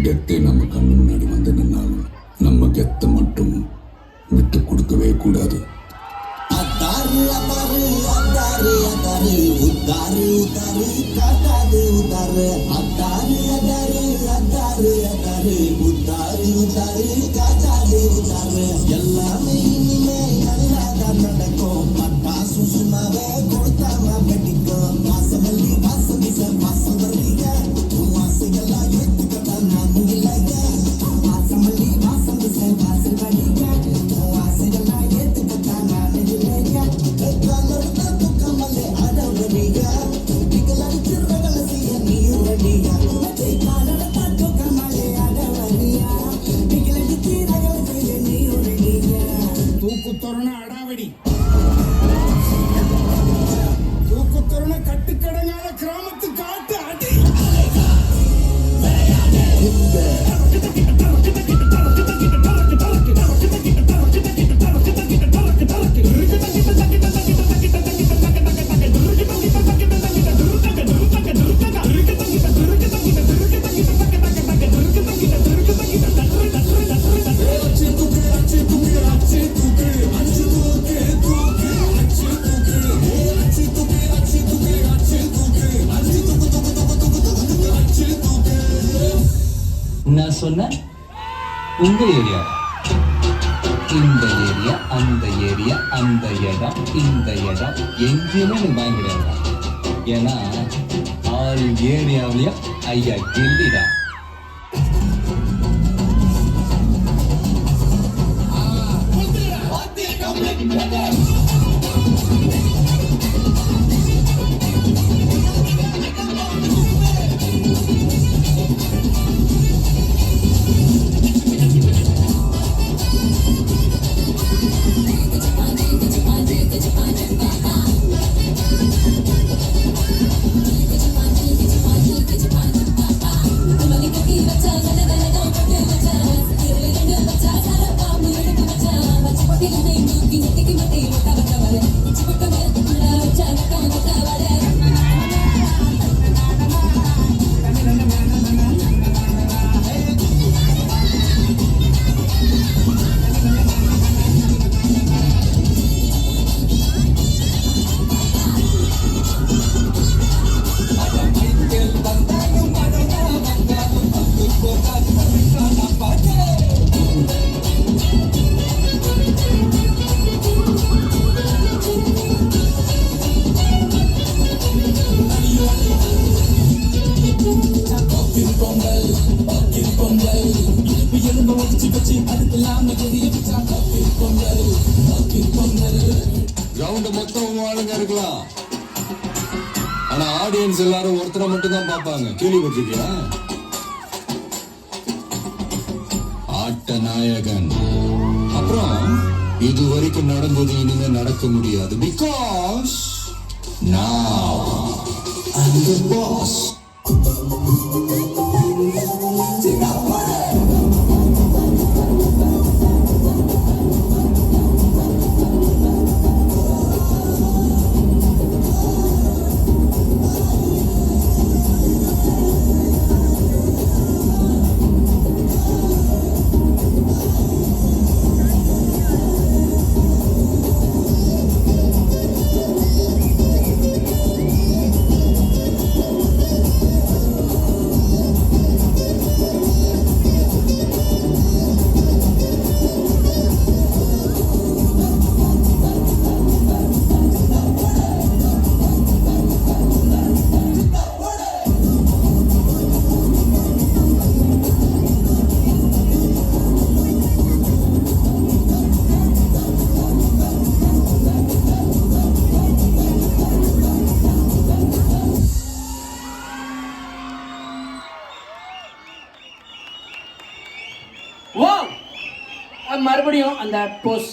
டெத்தே நம்ம கண்ணு முன்னாடி வந்து நின்னாலும் நம்ம கெத்த மட்டும் விட்டு கொடுக்கவே கூடாது. அதாரு அதாரு அதாரு அதாரு உத்தாரு உத்தாரு காட்டாது உத்தாரு அதாரு அதாரு அதாரு அதாரு உத்தாரு உத்தாரு காட்டாது உத்தாரு எல்லாமே இனிமே நல்லாதான் நடக்கும். பட்டாசு சும்மாவே கொடுத்தாம வெடிக்கும். வாசமல்லி வாசம் வீச வாசம் வர்றீங்க வாசையெல்லாம் ஏத்துக்கிட்டா நானும் இல்லைங்க. வாசமல்லி வாசம் வீச வாசல் வடிங்க வாசையெல்லாம் ஏத்துக்கிட்டா நானும் இல்லைங்க. கலர்ந்த புக்கமல்லே அடவடிங்க பிகல் அடிச்சு ரகல செய்ய நீயும் ரெடிங்க. கலர்ந்த புக்கமல்லே அடவடியா பிகல் அடிச்சு ரகல செய்ய நீயும் ரெடிங்க. தூக்கு தோரண அடாவடி தூக்கு தோரண கட்டுக்கடங்காத கிராமத்து காட்டு அடி நான் சொன்ன உங்க ஏரியா, இந்த ஏரியா, அந்த ஏரியா, அந்த இடம், இந்த இடம் எங்கேயுமே எனக்கு பயம் கிடையாது. ஏன்னா ஆல் ஏரியாவிலையும் ஐயா கில்லிடா. கிரவுண்ட் மொத்தம் ஆளுங்க இருக்கலாம், ஆனா ஆடியன்ஸ் எல்லாரும் ஒருத்தரை மட்டும் தான் பார்ப்பாங்க. கேள்விப்பட்டிருக்கியா? ஆட்ட நாயகன். அப்புறம் இது வரைக்கும் நடந்தது இனிமே நடக்க முடியாது. Because now I'm the boss. மறுபடியும் அந்த போஸ்